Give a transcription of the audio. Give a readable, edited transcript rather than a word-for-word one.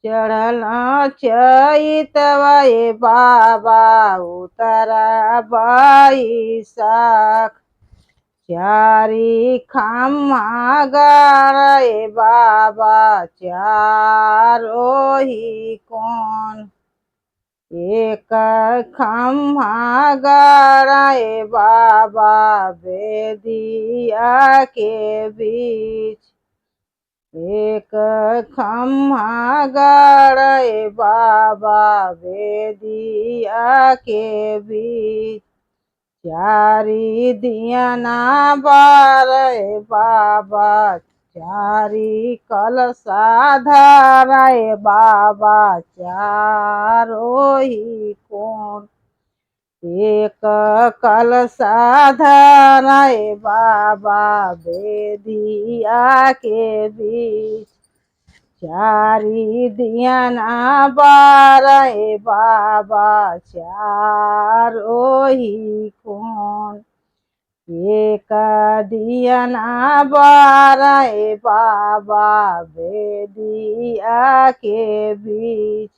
चढ़ल चैतवा ए बाबा उतरा बैसाख चारी खम्हा गाड़ा ए बाबा चारो ही कोन एक खम्हा गाड़ा ए बाबा बेदिया के बीच एक खम्हा गाड़ा ए बाबा बेदिया के बीच चारी दियाना बारा ए बाबा चारी कलशा धरा ए बाबा चारो ही कोन एक कलशा धरा ए बाबा बेदिया के बीच चारी दियाना बारा ए बाबा चारो ही कोन एक दियाना बारा ए बाबा बेदिया के बीच